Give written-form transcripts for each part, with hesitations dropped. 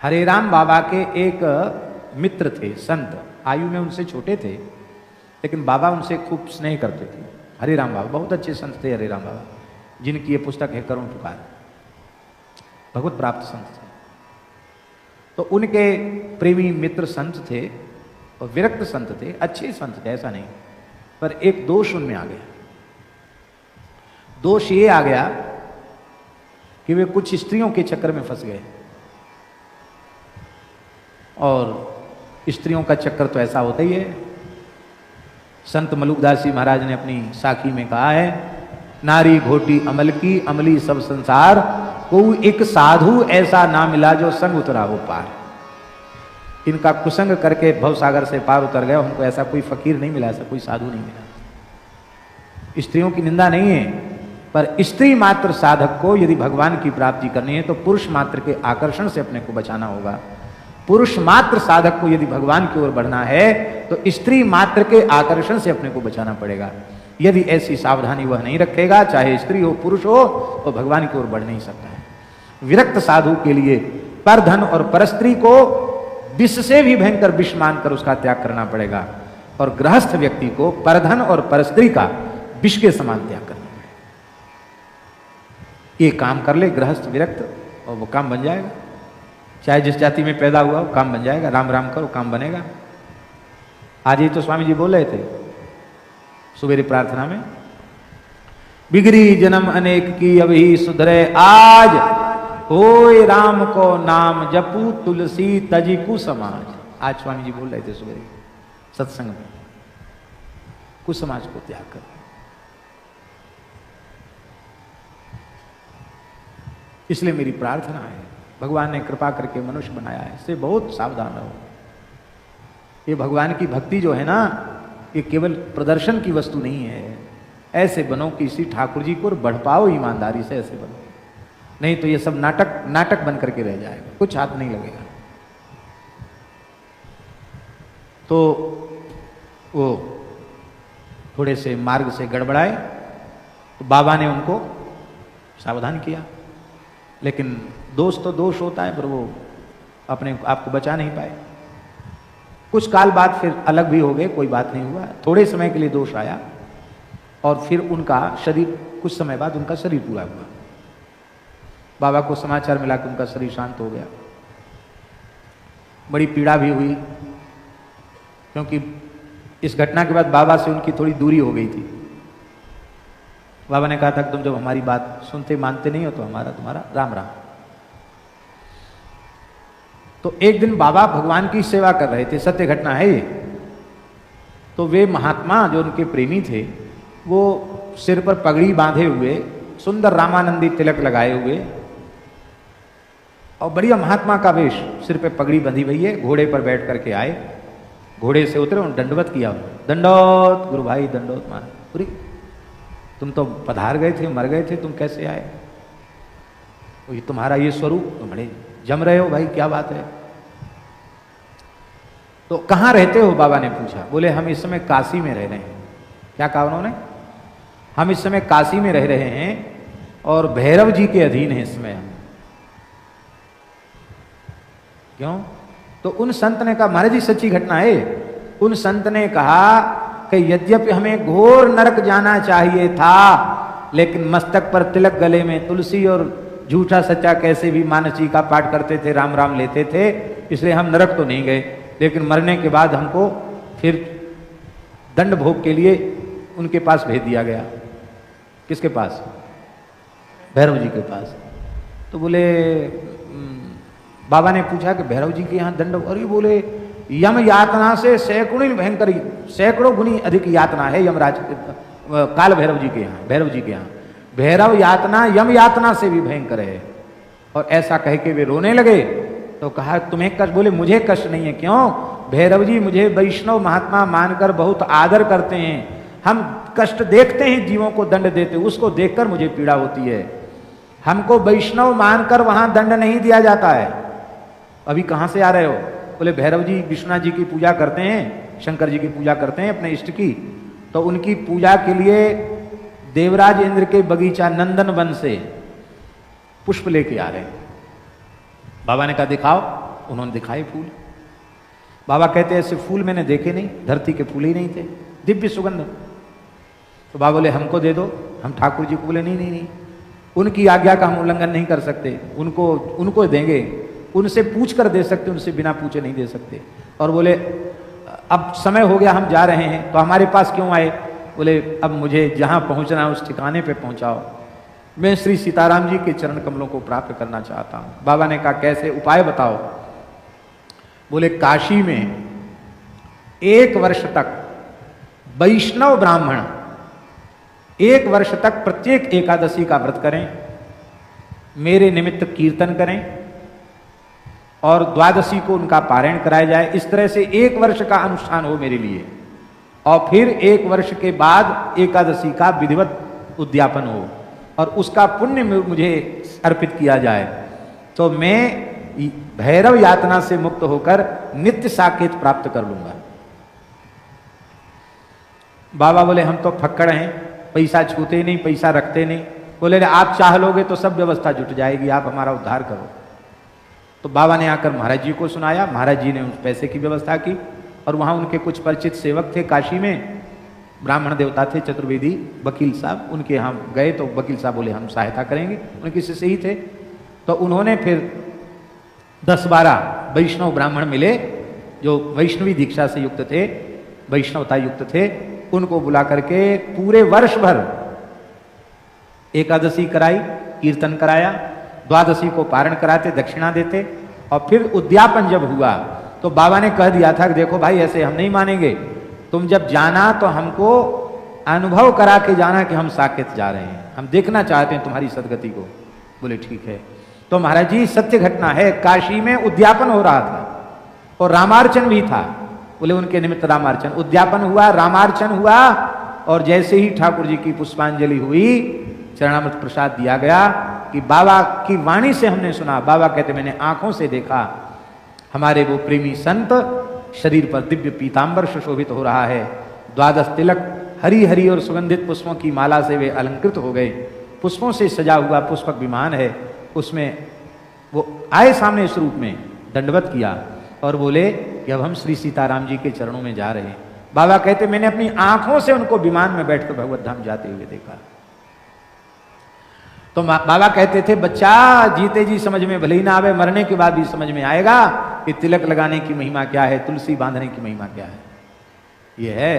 हरे राम बाबा के एक मित्र थे, संत, आयु में उनसे छोटे थे, लेकिन बाबा उनसे खूब स्नेह करते थे। हरे राम बाबा बहुत अच्छे संत थे, हरे राम बाबा, जिनकी ये पुस्तक है करुण पुकार, भगवत प्राप्त संत थे। तो उनके प्रेमी मित्र संत थे और विरक्त संत थे, अच्छे संत थे, ऐसा नहीं, पर एक दोष उनमें आ गया। दोष ये आ गया कि वे कुछ स्त्रियों के चक्कर में फंस गए। और स्त्रियों का चक्कर तो ऐसा होता ही है। संत मलुकदास जी महाराज ने अपनी साखी में कहा है, नारी घोटी अमल की, अमली सब संसार, कोई एक साधु ऐसा ना मिला जो संग उतरा हो पार। इनका कुसंग करके भवसागर से पार उतर गए, उनको ऐसा कोई फकीर नहीं मिला, ऐसा कोई साधु नहीं मिला। स्त्रियों की निंदा नहीं है, पर स्त्री मात्र साधक को यदि भगवान की प्राप्ति करनी है तो पुरुष मात्र के आकर्षण से अपने को बचाना होगा। पुरुष मात्र साधक को यदि भगवान की ओर बढ़ना है तो स्त्री मात्र के आकर्षण से अपने को बचाना पड़ेगा। यदि ऐसी सावधानी वह नहीं रखेगा, चाहे स्त्री हो पुरुष हो, तो भगवान की ओर बढ़ नहीं सकता है। विरक्त साधु के लिए परधन और परस्त्री को विष से भी भयंकर विष मानकर उसका त्याग करना पड़ेगा, और गृहस्थ व्यक्ति को परधन और परस्त्री का विष के समान त्याग करना पड़ेगा। ये काम कर ले गृहस्थ विरक्त, और वो काम बन जाएगा। चाहे जिस जाति में पैदा हुआ वो काम बन जाएगा। राम राम करो, काम बनेगा। आज ही तो स्वामी जी बोल रहे थे सुबेरे प्रार्थना में, बिगड़ी जन्म अनेक की अब ही सुधरे आज, होए राम को नाम जपू तुलसी तजी कुसमाज। आज स्वामी जी बोल रहे थे सुबेरे सत्संग में, कुसमाज को त्याग कर। इसलिए मेरी प्रार्थना है, भगवान ने कृपा करके मनुष्य बनाया है, इससे बहुत सावधान रहो। ये भगवान की भक्ति जो है ना, ये केवल प्रदर्शन की वस्तु नहीं है। ऐसे बनो कि इसी ठाकुर जी को बढ़ पाओ ईमानदारी से, ऐसे बनो, नहीं तो ये सब नाटक बन करके रह जाएगा, कुछ हाथ नहीं लगेगा। तो वो थोड़े से मार्ग से गड़बड़ाए तो बाबा ने उनको सावधान किया, लेकिन दोष तो दोष होता है, पर वो अपने आप को बचा नहीं पाए। कुछ काल बाद फिर अलग भी हो गए, कोई बात नहीं हुआ। थोड़े समय के लिए दोष आया और फिर उनका शरीर, कुछ समय बाद उनका शरीर पूरा हुआ। बाबा को समाचार मिला कि उनका शरीर शांत हो गया। बड़ी पीड़ा भी हुई, क्योंकि इस घटना के बाद बाबा से उनकी थोड़ी दूरी हो गई थी। बाबा ने कहा था कि तुम जब हमारी बात सुनते मानते नहीं हो तो हमारा तुम्हारा राम राम। तो एक दिन बाबा भगवान की सेवा कर रहे थे, सत्य घटना है ये। तो वे महात्मा जो उनके प्रेमी थे, वो सिर पर पगड़ी बांधे हुए, सुंदर रामानंदी तिलक लगाए हुए, और बढ़िया महात्मा का वेश, सिर पे पगड़ी बंधी हुई है, घोड़े पर बैठ करके आए। घोड़े से उतरे, उन्होंने दंडवत किया, दंडोत गुरु भाई दंडोत। मान पूरी, तुम तो पधार गए थे, मर गए थे, तुम कैसे आए? ये तुम्हारा ये स्वरूप, तुम बड़े जम रहे हो भाई, क्या बात है? तो कहाँ रहते हो? बाबा ने पूछा। बोले हम इस समय काशी में रह रहे हैं। क्या कहा उन्होंने? हम इस समय काशी में रह रहे हैं और भैरव जी के अधीन है इस समय हम। क्यों? तो उन संत ने कहा, महाराज जी सच्ची घटना है। उन संत ने कहा कि यद्यपि हमें घोर नरक जाना चाहिए था, लेकिन मस्तक पर तिलक, गले में तुलसी, और झूठा सच्चा कैसे भी मानस जी का पाठ करते थे, राम राम लेते थे, इसलिए हम नरक तो नहीं गए। लेकिन मरने के बाद हमको फिर दंड भोग के लिए उनके पास भेज दिया गया। किसके पास? भैरव जी के पास। तो बोले, बाबा ने पूछा कि भैरव जी के यहाँ दंड? अरे बोले, यम यातना से सैकड़ों गुनी अधिक यातना है यमराज, काल भैरव जी के यहाँ, भैरव जी के यहाँ। भैरव यातना यम यातना से भी भयंकर है। और ऐसा कह के वे रोने लगे। तो कहा तुम्हें कष्ट? बोले मुझे कष्ट नहीं है। क्यों? भैरव जी मुझे वैष्णव महात्मा मानकर बहुत आदर करते हैं। हम कष्ट देखते हैं, जीवों को दंड देते, उसको देखकर मुझे पीड़ा होती है। हमको वैष्णव मानकर वहां दंड नहीं दिया जाता है। अभी कहाँ से आ रहे हो? बोले भैरव जी विष्णु जी की पूजा करते हैं, शंकर जी की पूजा करते हैं अपने इष्ट की, तो उनकी पूजा के लिए देवराज इंद्र के बगीचा नंदन वन से पुष्प लेके आ रहे हैं। बाबा ने कहा दिखाओ। उन्होंने दिखाए फूल। बाबा कहते ऐसे फूल मैंने देखे नहीं, धरती के फूल ही नहीं थे, दिव्य सुगंध। तो बाबा बोले हमको दे दो। हम ठाकुर जी को बोले नहीं नहीं नहीं, उनकी आज्ञा का हम उल्लंघन नहीं कर सकते, उनको देंगे, उनसे पूछ कर दे सकते, उनसे बिना पूछे नहीं दे सकते। और बोले अब समय हो गया, हम जा रहे हैं, तो हमारे पास क्यों आए? बोले अब मुझे जहाँ पहुँचना है उस ठिकाने पे पहुँचाओ, मैं श्री सीताराम जी के चरण कमलों को प्राप्त करना चाहता हूँ। बाबा ने कहा कैसे, उपाय बताओ। बोले काशी में 1 वर्ष तक वैष्णव ब्राह्मण 1 वर्ष तक प्रत्येक एकादशी का व्रत करें, मेरे निमित्त कीर्तन करें और द्वादशी को उनका पारायण कराया जाए। इस तरह से 1 वर्ष का अनुष्ठान हो मेरे लिए, और फिर 1 वर्ष के बाद एकादशी का विधिवत उद्यापन हो और उसका पुण्य मुझे अर्पित किया जाए, तो मैं भैरव यातना से मुक्त होकर नित्य साकेत प्राप्त कर लूंगा। बाबा बोले हम तो फक्कड़ हैं, पैसा छूते नहीं, पैसा रखते नहीं। बोले आप चाह लोगे तो सब व्यवस्था जुट जाएगी, आप हमारा उद्धार करो। तो बाबा ने आकर महाराज जी को सुनाया, महाराज जी ने उस पैसे की व्यवस्था की, और वहाँ उनके कुछ परिचित सेवक थे काशी में, ब्राह्मण देवता थे, चतुर्वेदी वकील साहब, उनके यहाँ गए तो वकील साहब बोले हम सहायता करेंगे, उनके शिष्य ही थे। तो उन्होंने फिर 10-12 वैष्णव ब्राह्मण मिले जो वैष्णवी दीक्षा से युक्त थे, वैष्णवता युक्त थे, उनको बुला करके पूरे वर्ष भर एकादशी कराई, कीर्तन कराया, द्वादशी को पारण कराते, दक्षिणा देते, और फिर उद्यापन जब हुआ तो बाबा ने कह दिया था कि देखो भाई ऐसे हम नहीं मानेंगे, तुम जब जाना तो हमको अनुभव करा के जाना कि हम साकेत जा रहे हैं, हम देखना चाहते हैं तुम्हारी सदगति को। बोले ठीक है। तो महाराज जी सत्य घटना है, काशी में उद्यापन हो रहा था और रामार्चन भी था। बोले उनके निमित्त रामार्चन, उद्यापन हुआ, रामार्चन हुआ, और जैसे ही ठाकुर जी की पुष्पांजलि हुई, चरणामृत प्रसाद दिया गया कि बाबा की वाणी से हमने सुना। बाबा कहते मैंने आंखों से देखा हमारे वो प्रेमी संत शरीर पर दिव्य पीतांबर सुशोभित हो रहा है, 12 तिलक हरी हरी और सुगंधित पुष्पों की माला से वे अलंकृत हो गए, पुष्पों से सजा हुआ पुष्पक विमान है, उसमें वो आए सामने इस रूप में, दंडवत किया और बोले कि अब हम श्री सीताराम जी के चरणों में जा रहे हैं। बाबा कहते मैंने अपनी आंखों से उनको विमान में बैठकर भगवत धाम जाते हुए देखा। तो बाबा कहते थे बच्चा जीते जी समझ में भले ही ना आवे, मरने के बाद भी समझ में आएगा कि तिलक लगाने की महिमा क्या है, तुलसी बांधने की महिमा क्या है। ये है।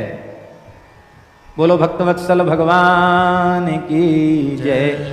बोलो भक्तवत्सल भगवान की जय।